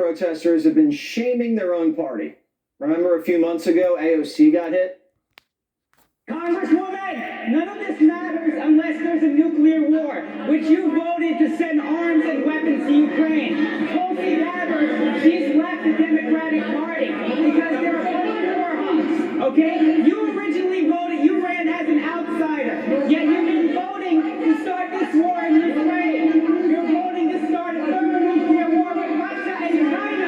protesters have been shaming their own party. Remember a few months ago, AOC got hit? Congresswoman, none of this matters unless there's a nuclear war, which you voted to send arms and weapons to Ukraine. Tulsi Gabbard, she's left the Democratic Party because they're a bunch of war hawks, okay? You originally voted, you ran as an outsider, yet you've been voting to start this war in Ukraine. You're voting to start a third nuclear war with Russia and China.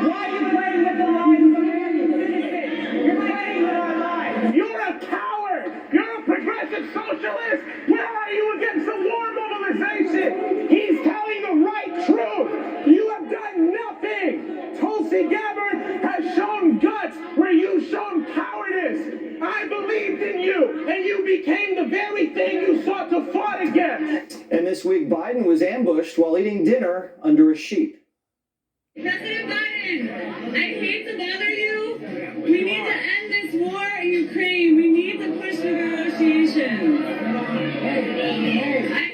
Why are you playing with the lives of American citizens? You're playing with our lives. You're a coward! You're a progressive socialist! Where are you against the war mobilization? He's telling the right truth! You have done nothing! Tulsi Gabbard has shown guts where you've shown cowardice! I believed in you, and you became the very thing you sought to fight against! And this week, Biden was ambushed while eating dinner under a sheep. President Biden, I hate to bother you. We need to end this war in Ukraine. We need to push the negotiations. I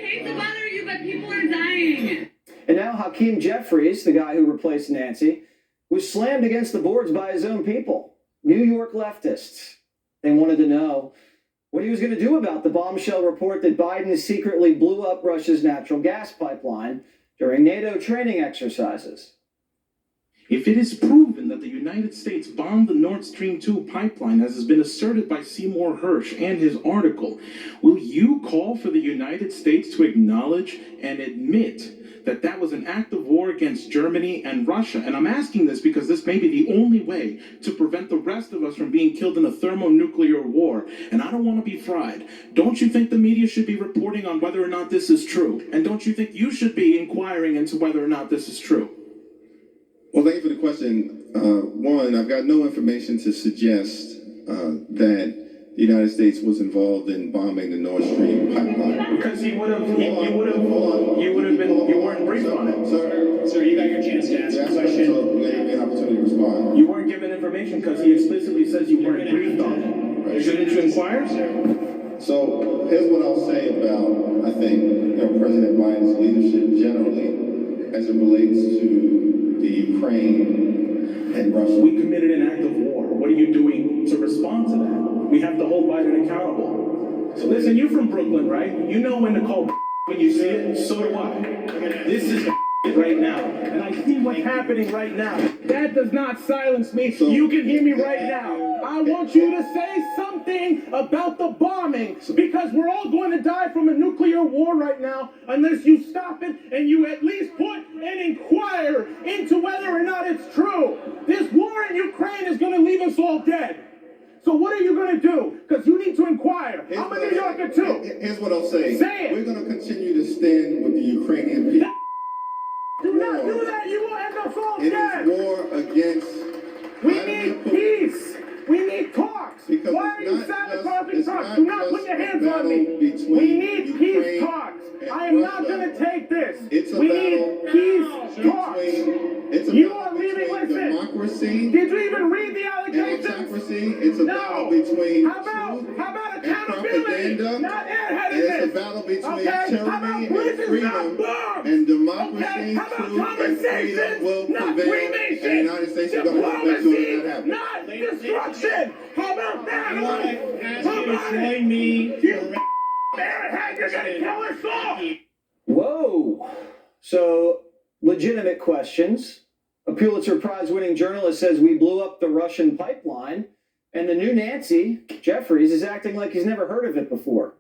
hate to bother you, but people are dying. And now Hakeem Jeffries, the guy who replaced Nancy, was slammed against the boards by his own people, New York leftists. They wanted to know what he was going to do about the bombshell report that Biden secretly blew up Russia's natural gas pipeline during NATO training exercises. If it is proven that the United States bombed the Nord Stream 2 pipeline, as has been asserted by Seymour Hersh and his article, will you call for the United States to acknowledge and admit that that was an act of war against Germany and Russia? And I'm asking this because this may be the only way to prevent the rest of us from being killed in a thermonuclear war. And I don't want to be fried. Don't you think the media should be reporting on whether or not this is true? And don't you think you should be inquiring into whether or not this is true? Well, thank you for the question. One, I've got no information to suggest that the United States was involved in bombing the Nord Stream pipeline. Because you weren't briefed on it. Sir, you got your chance to ask a question. So you gave me an opportunity to respond. You weren't given information because he explicitly says you weren't briefed on it. Right. Shouldn't you inquire? So here's what I'll say about, I think, President Biden's leadership generally as it relates to the Ukraine and Russia. We committed an act of war. What are you doing to respond to that? We have to hold Biden accountable. So listen, you're from Brooklyn, right? You know when to call when you see it. So do I. This is right now. And I see what's happening right now. That does not silence me. So, you can hear me right now. I want you to say something about the bombing because we're all going to die from a nuclear war right now unless you stop it and you at least put and inquire into whether or not it's true. This war in Ukraine is going to leave us all dead. So what are you going to do? Because you need to inquire. I'm a New Yorker too. Here's what I'll say. Say it. We're going to continue to stand with the Ukrainian people. Do not do that. You will end us all It dead. is war against... We need peace. We need talks. Because why are you it's not sabotaging just- talks? it's Do not not put just your a hands on battle me. between We need Ukraine peace talks. and I am not Russia. going to take this. It's a We battle need peace talks. It's a You battle are leaving, between listen. democracy Did you even read the and allegations? autocracy. It's a battle No. between How about truth accountability? and propaganda. Not And airheadedness. it's a battle between Okay? How about tyranny and prisons, not freedom. bombs? And democracy, Okay? How about truth, and freedom conversations, will not prevail. Freemasons? And the United States is going to help make sure Diplomacy, that happens. not destruction. How about that? I want to ask How you to about it? join me You for airhead, you're going to kill us all. Whoa. So, legitimate questions. A Pulitzer Prize winning journalist says we blew up the Russian pipeline, and the new Nancy, Jeffries, is acting like he's never heard of it before.